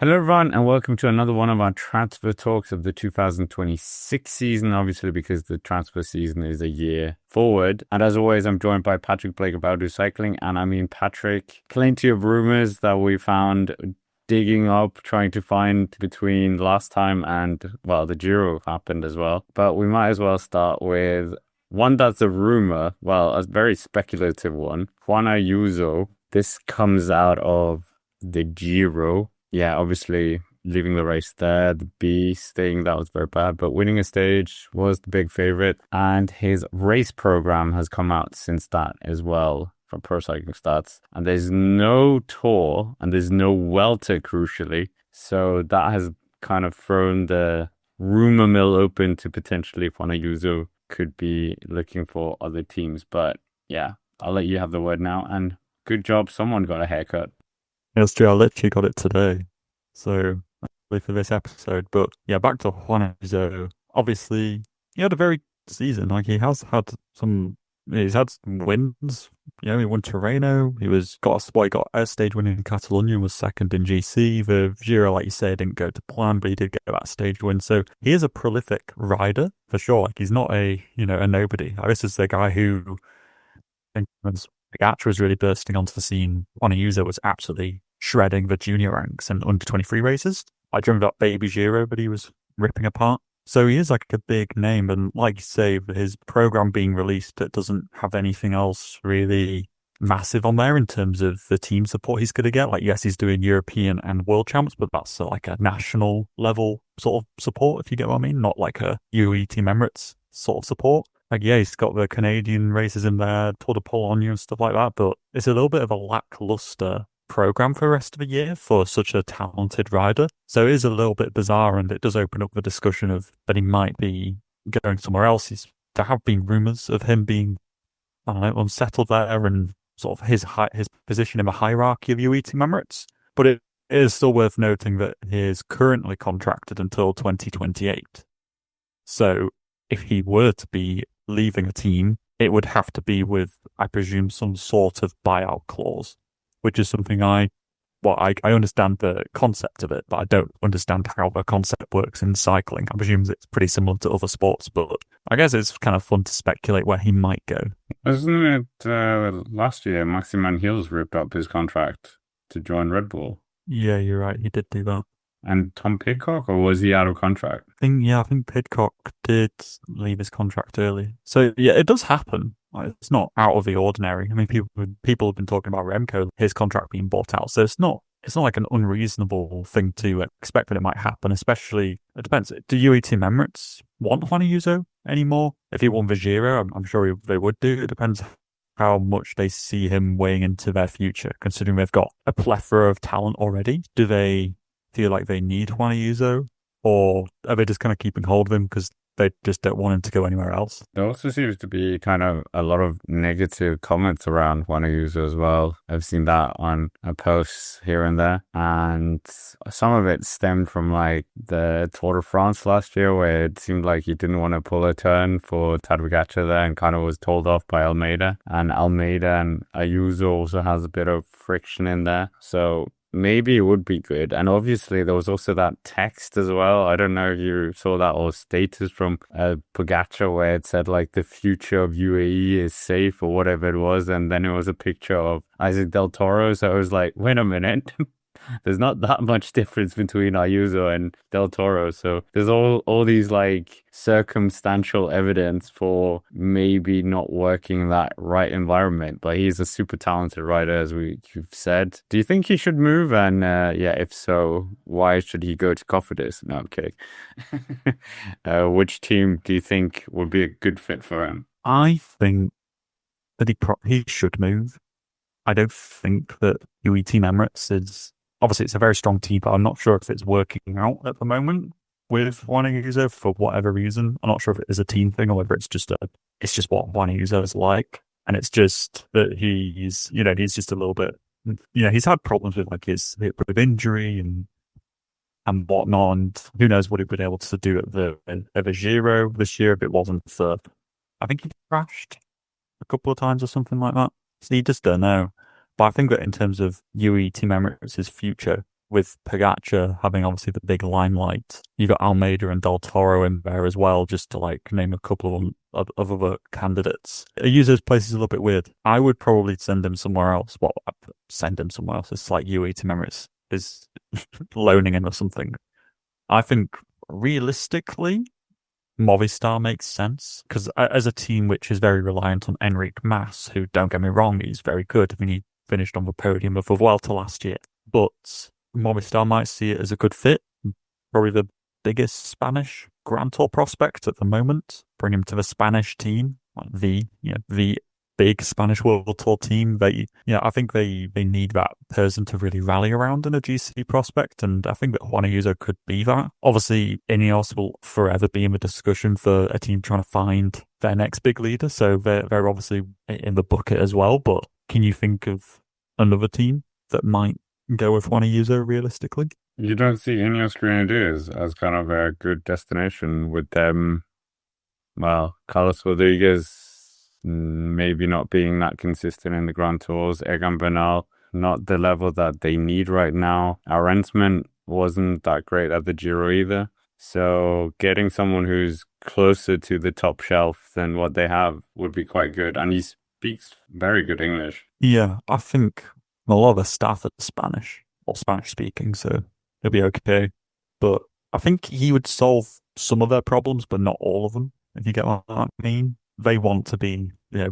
Hello, everyone, and welcome to another one of our transfer talks of the 2026 season, obviously, because the transfer season is a year forward. And as always, I'm joined by Patrick Blake of Bowdo Cycling. And I mean, Patrick, plenty of rumors that we found digging up, trying to find between last time and, well, the Giro happened as well. But we might as well start with one that's a rumor, well, a very speculative one. Juan Ayuso. This comes out of the Giro. Yeah, obviously leaving the race there, the B staying, that was very bad, but winning a stage was the big favorite. And his race program has come out since that as well from Pro Cycling Stats. And there's no Tour and there's no Welter, crucially. So that has kind of thrown the rumor mill open to potentially Juan Ayuso could be looking for other teams. But yeah, I'll let you have the word now. And good job, someone got a haircut. It's true, I literally got it today. So, for this episode. But yeah, back to Juan Ayuso. Obviously, he had a very good season. Like, he's had some wins. You know, he won Tirreno. He got a stage win in Catalonia, was second in GC. The Giro, like you say, didn't go to plan, but he did get that stage win. So he is a prolific rider, for sure. Like, he's not a nobody. Like, this is the guy who, I think, Pogacar was really bursting onto the scene. Juan Ayuso was absolutely shredding the junior ranks and under 23 races. I dreamed up Baby Giro, but he was ripping apart. So he is like a big name, and like you say, his program being released, it doesn't have anything else really massive on there in terms of the team support he's going to get. Like, yes, he's doing European and World Champs, but that's like a national level sort of support, if you get what I mean, not like a UAE Team Emirates sort of support. Like, yeah, he's got the Canadian races in there, Tour de Pologne and stuff like that, but it's a little bit of a lackluster program for the rest of the year for such a talented rider. So it is a little bit bizarre, and it does open up the discussion of that he might be going somewhere else. There have been rumours of him being, I don't know, unsettled there and sort of his position in the hierarchy of UAE Team Emirates. But it is still worth noting that he is currently contracted until 2028. So if he were to be leaving a team, it would have to be with, I presume, some sort of buyout clause, which is something I understand the concept of it, but I don't understand how the concept works in cycling. I presume it's pretty similar to other sports, but I guess it's kind of fun to speculate where he might go. Wasn't it last year, Maximan Hills ripped up his contract to join Red Bull? Yeah, you're right. He did do that. And Tom Pidcock, or was he out of contract? I think Pidcock did leave his contract early. So yeah, it does happen. Like, it's not out of the ordinary. I mean, people have been talking about Remco, his contract being bought out. So it's not like an unreasonable thing to expect that it might happen. Especially, it depends. Do UAE Team Emirates want Juan Ayuso anymore? If he won the Giro, I'm sure they would do. It depends how much they see him weighing into their future, considering they've got a plethora of talent already. Do they feel like they need Juan Ayuso, or are they just kind of keeping hold of him because they just don't want him to go anywhere else? There also seems to be kind of a lot of negative comments around Juan Ayuso as well. I've seen that on posts here and there, and some of it stemmed from like the Tour de France last year, where it seemed like he didn't want to pull a turn for Tadej Pogacar there and kind of was told off by Almeida. And Almeida and Ayuso also has a bit of friction in there. So maybe it would be good. And obviously there was also that text as well. I don't know if you saw that, or status from Pogacar, where it said like the future of UAE is safe or whatever it was. And then it was a picture of Isaac Del Toro. So I was like, wait a minute. There's not that much difference between Ayuso and Del Toro. So there's all these like circumstantial evidence for maybe not working in that right environment. But he's a super talented rider, as you've said. Do you think he should move? And yeah, if so, why should he go to Cofidis? No, okay. Which team do you think would be a good fit for him? I think that he should move. I don't think that UAE Team Emirates is... Obviously, it's a very strong team, but I'm not sure if it's working out at the moment with Juan Ayuso for whatever reason. I'm not sure if it is a team thing or whether it's just what Juan Ayuso is like. And it's just that he's just a little bit, he's had problems with like his hip with injury and whatnot. And who knows what he'd been able to do at the Giro this year if it wasn't for, I think he crashed a couple of times or something like that. So you just don't know. But I think that in terms of UAE Team Emirates' future, with Pogacar having obviously the big limelight, you got Almeida and Del Toro in there as well, just to like name a couple of other candidates. Ayuso's place is a little bit weird. I would probably send him somewhere else. Well, send him somewhere else. It's like UAE to Emirates is loaning him or something. I think realistically, Movistar makes sense because as a team which is very reliant on Enric Mas, who, don't get me wrong, he's very good. I mean, he finished on the podium of the Vuelta last year, but Movistar might see it as a good fit. Probably the biggest Spanish Grand Tour prospect at the moment. Bring him to the Spanish team, like the big Spanish World Tour team. I think they need that person to really rally around in a GC prospect, and I think that Juan Ayuso could be that. Obviously, Ineos will forever be in the discussion for a team trying to find their next big leader, so they're obviously in the bucket as well. But can you think of another team that might go with Juan Ayuso realistically? You don't see Ineos Grenadiers as kind of a good destination with them. Well, Carlos Rodriguez maybe not being that consistent in the Grand Tours. Egan Bernal, not the level that they need right now. Arensman wasn't that great at the Giro either. So getting someone who's closer to the top shelf than what they have would be quite good. And he speaks very good English. Yeah, I think a lot of the staff are Spanish or Spanish speaking, so he'll be okay. But I think he would solve some of their problems, but not all of them, if you get what I mean. They want to be,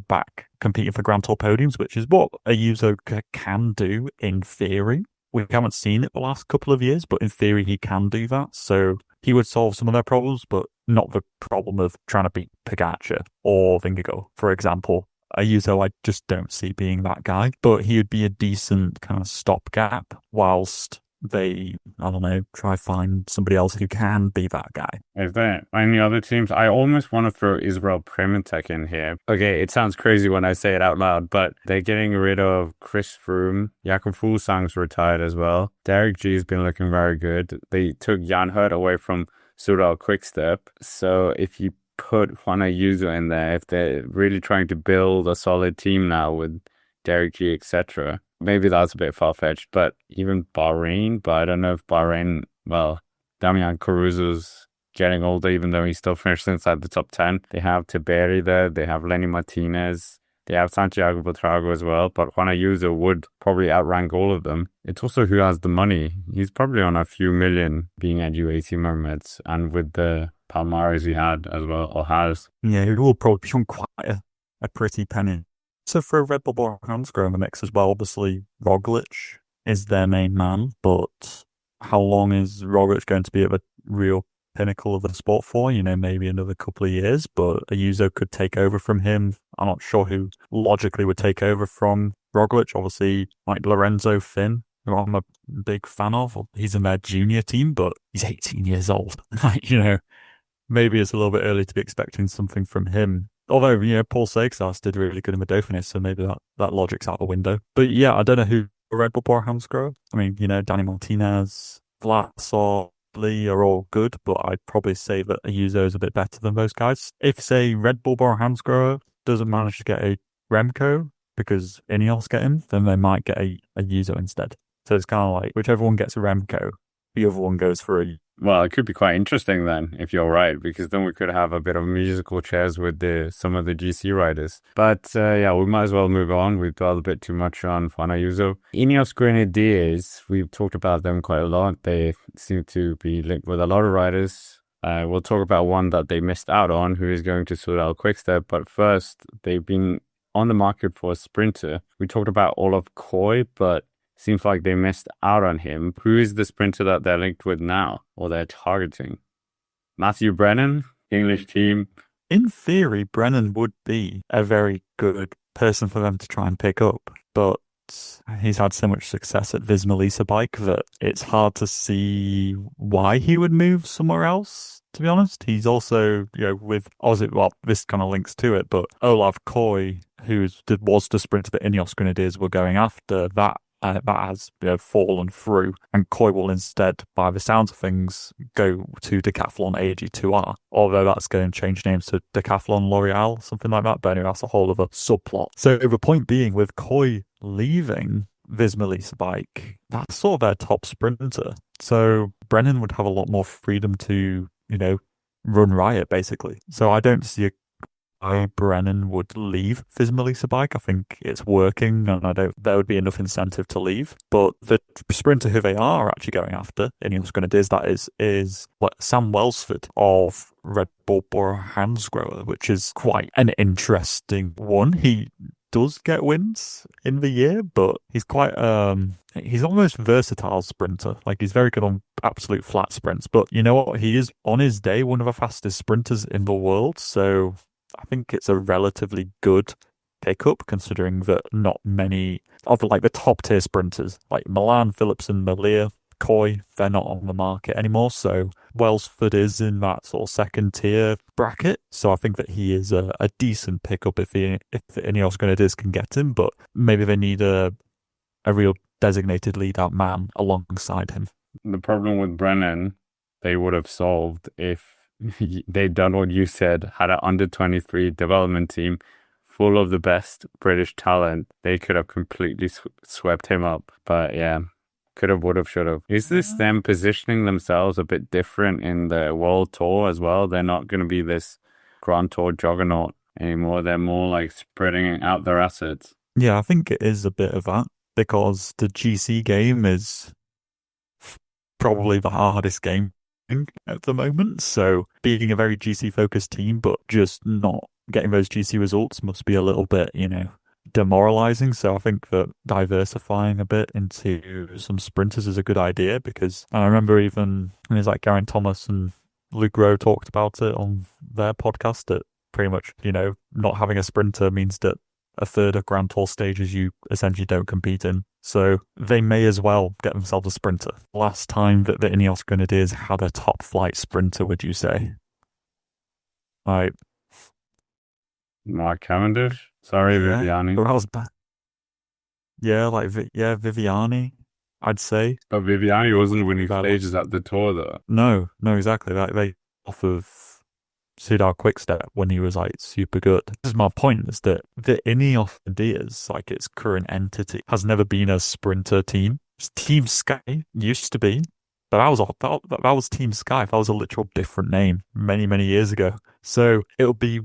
back competing for Grand Tour podiums, which is what Ayuso can do in theory. We haven't seen it the last couple of years, but in theory he can do that. So he would solve some of their problems, but not the problem of trying to beat Pogacar or Vingegaard, for example. Ayuso, I just don't see being that guy, but he would be a decent kind of stopgap whilst they, I don't know, try find somebody else who can be that guy. Is there any other teams? I almost want to throw Israel Prematech in here. Okay, it sounds crazy when I say it out loud, but they're getting rid of Chris Froome. Jakob Fuglsang's retired as well. Derek G's been looking very good. They took Jan Hurt away from Soudal Quickstep. So if you put Juan Ayuso in there, if they're really trying to build a solid team now with Derek G, etc., maybe that's a bit far-fetched, but even Bahrain, but I don't know if Bahrain, well, Damian Caruso's getting older, even though he still finished inside the top 10. They have Tiberi there, they have Lenny Martinez, they have Santiago Buitrago as well, but Juan Ayuso would probably outrank all of them. It's also who has the money. He's probably on a few million being at UAE Emirates, and with the Palmares he had as well, or has. Yeah, he will probably be on quite a pretty penny. So for Red Bull Bora Hansgrohe in the mix as well, obviously Roglic is their main man, but how long is Roglic going to be at the real pinnacle of the sport for? Maybe another couple of years, but Ayuso could take over from him. I'm not sure who logically would take over from Roglic. Obviously, like Lorenzo Finn, who I'm a big fan of. He's in their junior team, but he's 18 years old. Maybe it's a little bit early to be expecting something from him. Although, Paul Sagsas did really good in the Dauphiné, so maybe that logic's out the window. But yeah, I don't know who Red Bull Bora Hansgrohe. I mean, Danny Martinez, Vlasov, Lee are all good, but I'd probably say that Ayuso is a bit better than those guys. If, say, Red Bull Bora Hansgrohe doesn't manage to get a Remco because Ineos get him, then they might get a Ayuso instead. So it's kind of like, whichever one gets a Remco, the other one goes for a... Well, it could be quite interesting then, if you're right, because then we could have a bit of musical chairs with some of the GC riders. But we might as well move on. We've dwelled a bit too much on Juan Ayuso. Ineos Grenadiers, we've talked about them quite a lot. They seem to be linked with a lot of riders. We'll talk about one that they missed out on, who is going to Soudal Quickstep. But first, they've been on the market for a sprinter. We talked about Olav Kooij, but seems like they missed out on him. Who is the sprinter that they're linked with now, or they're targeting? Matthew Brennan, English team. In theory, Brennan would be a very good person for them to try and pick up, but he's had so much success at Visma Lease Bike that it's hard to see why he would move somewhere else, to be honest. He's also, with Aussie, well, this kind of links to it, but Olav Kooij, who was the sprinter that Ineos Grenadiers were going after, that has fallen through, and Kooij will instead, by the sounds of things, go to Decathlon AG2R, although that's going to change names to Decathlon L'Oreal, something like that. But anyway, that's a whole other subplot. So the point being, with Kooij leaving, Visma bike, that's sort of their top sprinter. So Brennan would have a lot more freedom to, run riot basically. So I don't see why Brennan would leave Visma bike. I think it's working, and I don't. There would be enough incentive to leave. But the sprinter who they are actually going after, Ineos Grenadiers, that is like Sam Welsford of Red Bull Borough Hansgrohe, which is quite an interesting one. He does get wins in the year, but he's quite he's almost versatile sprinter. Like, he's very good on absolute flat sprints, but you know what? He is on his day one of the fastest sprinters in the world, so I think it's a relatively good pickup, considering that not many of the top tier sprinters like Milan, Philipsen, Malia, Kooij, they're not on the market anymore. So Welsford is in that sort of second tier bracket. So I think that he is a decent pickup if the Ineos Grenadiers can get him, but maybe they need a real designated lead out man alongside him. The problem with Brennan, they would have solved if they'd done what you said, had an under-23 development team full of the best British talent. They could have completely swept him up. But yeah, could have, would have, should have. Is this them positioning themselves a bit different in the World Tour as well? They're not going to be this Grand Tour juggernaut anymore. They're more like spreading out their assets. Yeah, I think it is a bit of that, because the GC game is probably the hardest game at the moment. So being a very GC focused team, but just not getting those GC results must be a little bit, demoralizing. So I think that diversifying a bit into some sprinters is a good idea, because I remember even when it's like Geraint Thomas and Luke Rowe talked about it on their podcast, that pretty much, not having a sprinter means that a third of Grand Tour stages you essentially don't compete in. So they may as well get themselves a sprinter. Last time that the Ineos Grenadiers had a top flight sprinter, would you say? Like Mark Cavendish? Sorry, Viviani. Who else? Yeah, Viviani, I'd say. But Viviani wasn't winning stages at the Tour, though. No, exactly. Like, they off of Soudal Quickstep when he was super good. This is my point, is that the Ineos Grenadiers, its current entity, has never been a sprinter team. Team Sky used to be, but that was Team Sky. That was a literal different name many, many years ago. So it'll be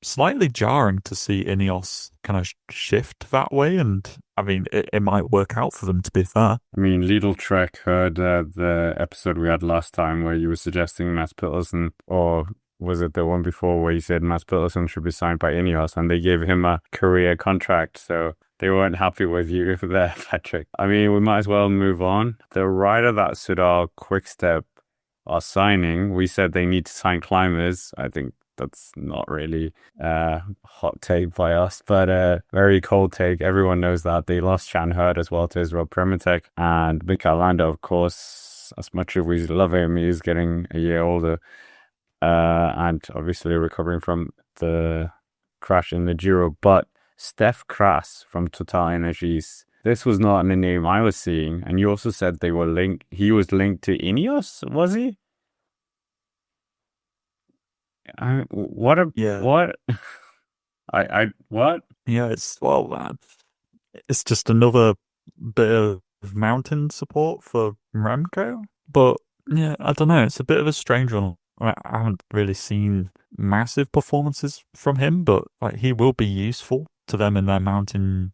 slightly jarring to see Ineos kind of shift that way, and I mean, it might work out for them, to be fair. I mean, Lidl Trek heard the episode we had last time where you were suggesting Mats Pedersen, or was it the one before where you said Mats Pedersen should be signed by Ineos, and they gave him a career contract, so they weren't happy with you there, Patrick. I mean, we might as well move on. The rider that Soudal Quickstep are signing, we said they need to sign climbers. I think that's not really a hot take by us, but a very cold take. Everyone knows that. They lost Chan Hurd as well to Israel Primotek, and Mikel Landa, of course, as much as we love him, he's getting a year older. And obviously recovering from the crash in the Giro. But Stef Kras from Total Energies, this was not a name I was seeing. And you also said they were linked. He was linked to Ineos, was he? What? What? Yeah, it's just another bit of mountain support for Remco. But yeah, I don't know. It's a bit of a strange one. I haven't really seen massive performances from him, but he will be useful to them in their mountain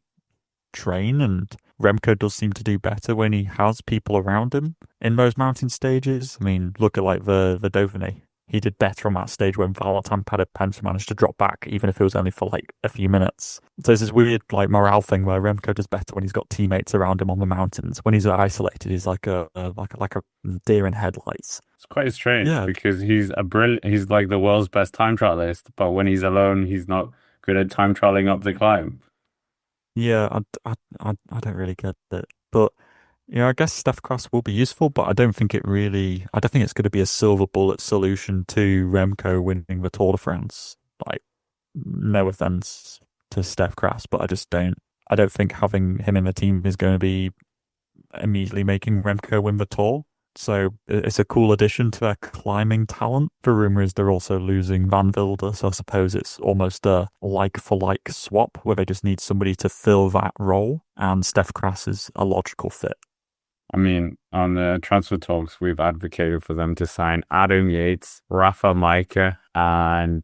train, and Remco does seem to do better when he has people around him in those mountain stages. I mean, look at the Dauphiné. He did better on that stage when Valentin Pence managed to drop back, even if it was only for a few minutes. So it's this weird morale thing where Remco does better when he's got teammates around him on the mountains. When he's isolated, he's like a deer in headlights. It's quite strange, because he's he's like the world's best time trialist, but when he's alone, he's not good at time trialing up the climb. Yeah, I don't really get it, but yeah, I guess Stef Kras will be useful, but I don't think it's going to be a silver bullet solution to Remco winning the Tour de France. No offense to Stef Kras, but I don't think having him in the team is going to be immediately making Remco win the Tour. So it's a cool addition to their climbing talent. The rumor is they're also losing Van Wilder, so I suppose it's almost a like-for-like swap where they just need somebody to fill that role, and Steph Kras is a logical fit. I mean, on the transfer talks, we've advocated for them to sign Adam Yates, Rafa Micah, and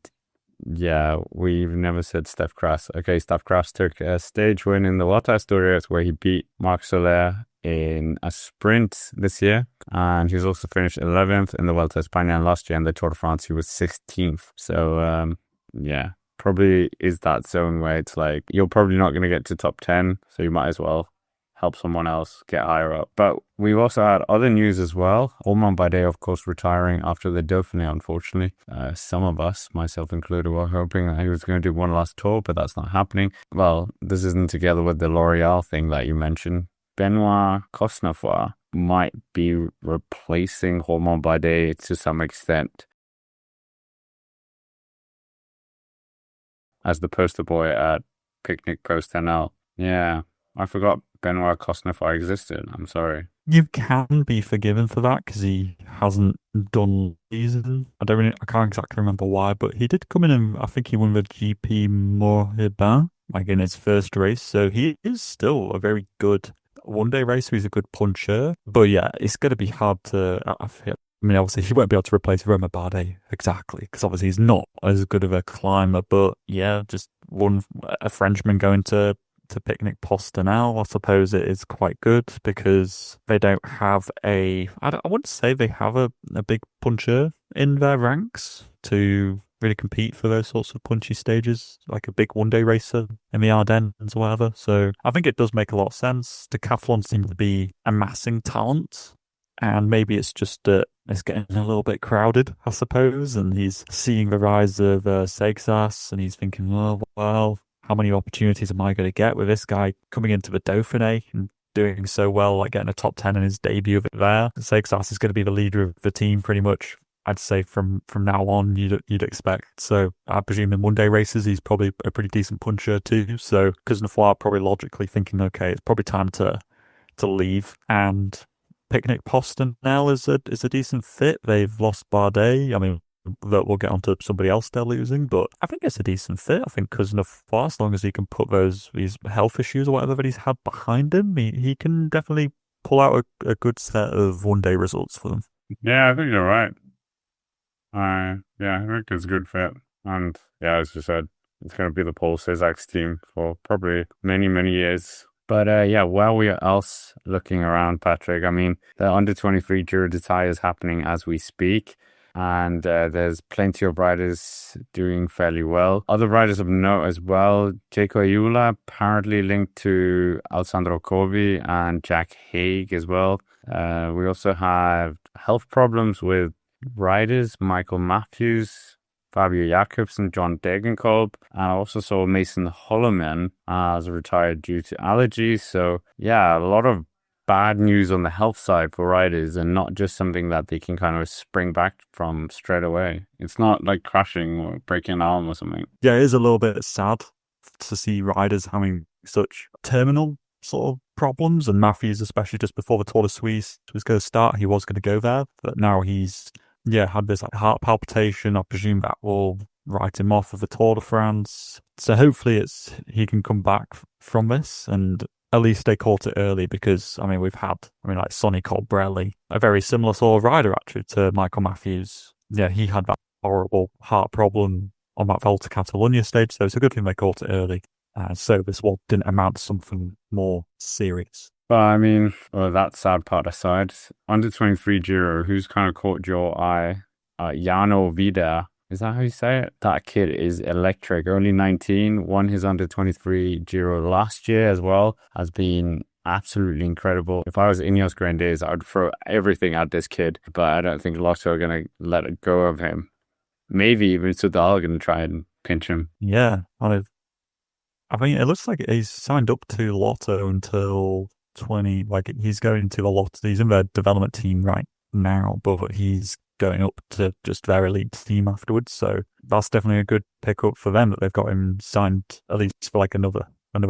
yeah, we've never said Steph Kras. Okay, Steph Kras took a stage win in the Volta a Asturias where he beat Marc Soler in a sprint this year, and he's also finished 11th in the Vuelta a España last year, and the Tour de France he was 16th. So yeah, probably is that zone where it's like you're probably not going to get to top 10, so you might as well help someone else get higher up. But we've also had other news as well. Romain Bardet, of course, retiring after the Dauphiné, unfortunately. Some of us, myself included, were hoping that he was going to do one last tour, but that's not happening. Well, this isn't together with the L'Oreal thing that you mentioned. Benoit Cosenfroy might be replacing Romain Bardet to some extent as the poster boy at Picnic PostNL. Yeah, I forgot Benoit Cosenfroy existed. I'm sorry. You can be forgiven for that because he hasn't done season. I can't exactly remember why, but he did come in and I think he won the GP Morbihan, like in his first race. So he is still a very good one-day racer. He's a good puncher. But yeah, it's going to be hard to. I mean, obviously, he won't be able to replace Romain Bardet exactly because obviously he's not as good of a climber. But yeah, just a Frenchman going to Picnic PostNL, I suppose it is quite good because they don't have I wouldn't say they have a big puncher in their ranks to really compete for those sorts of punchy stages, like a big one-day racer in the Ardennes or whatever. So I think it does make a lot of sense. Decathlon seems to be amassing talent, and maybe it's just that it's getting a little bit crowded, I suppose, and he's seeing the rise of Seixas, and he's thinking, oh, well, how many opportunities am I going to get with this guy coming into the Dauphiné and doing so well, like getting a top 10 in his debut of it there? Seixas is going to be the leader of the team pretty much, I'd say, from now on, you'd expect. So I presume in one-day races, he's probably a pretty decent puncher too. So Cosenfroy probably logically thinking, okay, it's probably time to leave. And Picnic PostNL is a decent fit. They've lost Bardet. I mean, that we'll get onto somebody else they're losing, but I think it's a decent fit. I think Cosenfroy, as long as he can put these health issues or whatever that he's had behind him, he can definitely pull out a good set of one-day results for them. Yeah, I think you're right. I think it's a good fit. And yeah, as you said, it's going to be the Paul Sixax team for probably many, many years. But yeah, while we are else looking around, Patrick, I mean, the under-23 Giro d'Italia is happening as we speak. And there's plenty of riders doing fairly well. Other riders of note as well. Jaco Ayula apparently linked to Alessandro Covi and Jack Haig as well. We also have health problems with riders. Michael Matthews, Fabio Jakobsen, John Degenkolb. And I also saw Mason Holloman as retired due to allergies. So yeah, a lot of bad news on the health side for riders and not just something that they can kind of spring back from straight away. It's not like crashing or breaking an arm or something. Yeah, it is a little bit sad to see riders having such terminal sort of problems, and Matthews, especially just before the Tour de Suisse was going to start, he was going to go there, but now he's had this like heart palpitation. I presume that will write him off of the Tour de France. So hopefully he can come back from this, and at least they caught it early, because I mean like Sonny Colbrelli, a very similar sort of rider actually to Michael Matthews. Yeah, he had that horrible heart problem on that Volta Catalunya stage, so it's a good thing they caught it early. So this one didn't amount to something more serious. But I mean, that sad part aside, under 23 Giro, who's kind of caught your eye? Jano Vida. Is that how you say it? That kid is electric. Only 19, won his under 23 Giro last year as well. Has been absolutely incredible. If I was Ineos Grenadiers, I would throw everything at this kid. But I don't think Lotto are going to let it go of him. Maybe even Soudal are going to try and pinch him. Yeah, I mean, it looks like he's signed up to Lotto until 20. Like he's going to Lotto. He's in their development team right now, but he's going up to just their elite team afterwards. So that's definitely a good pickup for them that they've got him signed at least for like another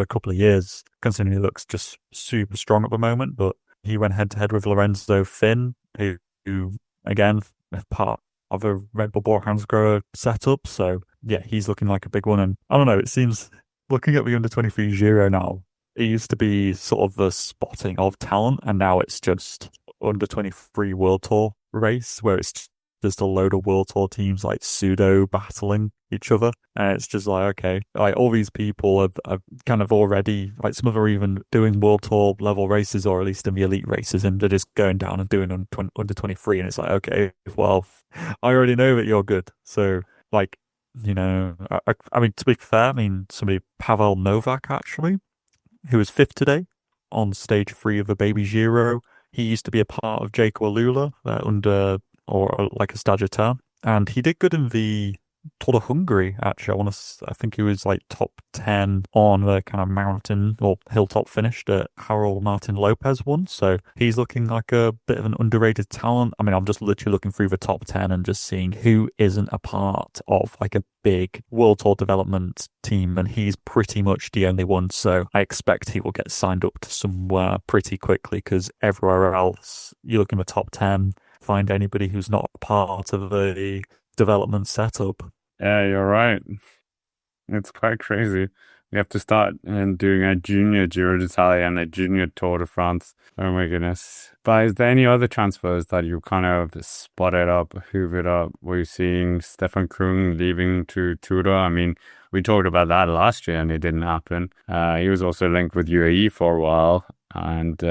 couple of years, considering he looks just super strong at the moment. But he went head to head with Lorenzo Finn who again, part of a Red Bull Borehamsgrohe setup. So yeah, he's looking like a big one. And I don't know, it seems looking at the under-23 Giro now, it used to be sort of the spotting of talent, and now it's just under-23 World Tour race where it's just a load of World Tour teams like pseudo battling each other. And it's just like, okay, like all these people are kind of already, like some of them are even doing World Tour level races, or at least in the elite races, and they're just going down and doing under 23. And it's like, okay, well, I already know that you're good. So like, you know, I mean, to be fair, I mean, Pavel Novak actually, who was fifth today on stage 3 of the Baby Giro. He used to be a part of Jake Walula or like a Stagiaire, and he did good in the Tour de Hungary, actually. I think he was like top 10 on the kind of mountain or hilltop finish that Harold Martin Lopez won. So he's looking like a bit of an underrated talent. I mean, I'm just literally looking through the top 10 and just seeing who isn't a part of like a big World Tour development team, and he's pretty much the only one. So I expect he will get signed up to somewhere pretty quickly, because everywhere else, you look in the top 10, find anybody who's not a part of the development setup. Yeah, you're right. It's quite crazy. We have to start doing a junior Giro d'Italia and a junior Tour de France. Oh my goodness. But is there any other transfers that you kind of spotted up, hoovered up? Were you seeing Stefan Kung leaving to Tudor? I mean, we talked about that last year and it didn't happen. He was also linked with UAE for a while. And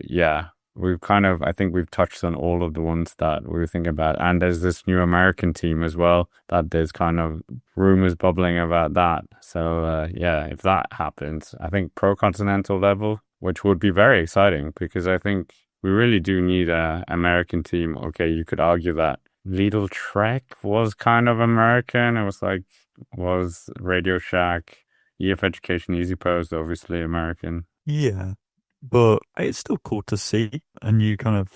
yeah, I think we've touched on all of the ones that we were thinking about. And there's this new American team as well, that there's kind of rumors bubbling about that. So yeah, if that happens, I think pro continental level, which would be very exciting, because I think we really do need a American team. Okay, you could argue that Lidl Trek was kind of American. It was Radio Shack, EF Education, Easy Post, obviously American. Yeah. But it's still cool to see a new kind of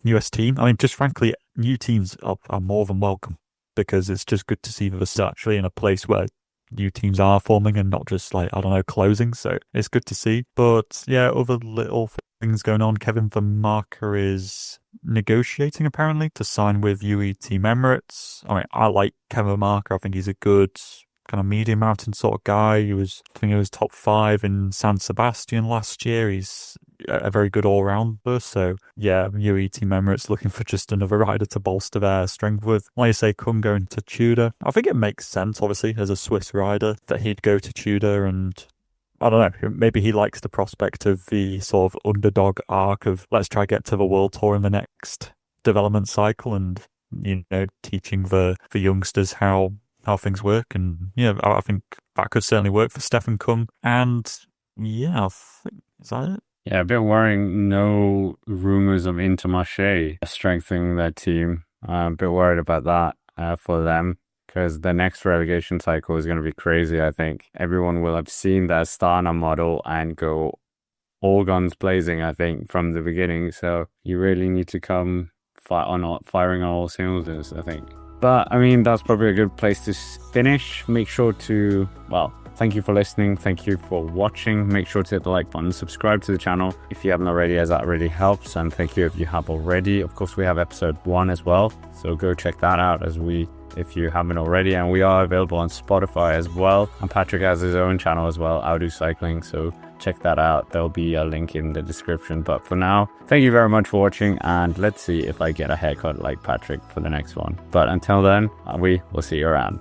US team. I mean, just frankly, new teams are more than welcome, because it's just good to see that they're actually in a place where new teams are forming and not just like, I don't know, closing. So it's good to see. But yeah, other little things going on. Kevin Vermaker is negotiating apparently to sign with UE Team Emirates. I mean, I like Kevin Vermaker. I think he's a good kind of medium mountain sort of guy. I think he was top 5 in San Sebastian last year. He's a very good all-rounder. So yeah, UE Team Emirates looking for just another rider to bolster their strength with. Like you say, Kung going to Tudor. I think it makes sense, obviously, as a Swiss rider, that he'd go to Tudor, and I don't know, maybe he likes the prospect of the sort of underdog arc of let's try get to the World Tour in the next development cycle, and, you know, teaching the youngsters how things work. And yeah, I think that could certainly work for Stefan Kung. And yeah, I think, is that it? Yeah, a bit worrying. No rumors of Intermarché strengthening their team. I'm a bit worried about that for them, because the next relegation cycle is going to be crazy. I think everyone will have seen the Astana model and go all guns blazing, I think, from the beginning. So you really need to come firing on all cylinders, I think. But I mean, that's probably a good place to finish. Make sure to, thank you for listening. Thank you for watching. Make sure to hit the like button, subscribe to the channel if you haven't already, as that really helps. And thank you if you have already. Of course, we have episode 1 as well, so go check that out if you haven't already. And we are available on Spotify as well. And Patrick has his own channel as well, I'll Do Cycling. So check that out. There'll be a link in the description. But for now, thank you very much for watching. And let's see if I get a haircut like Patrick for the next one. But until then, we will see you around.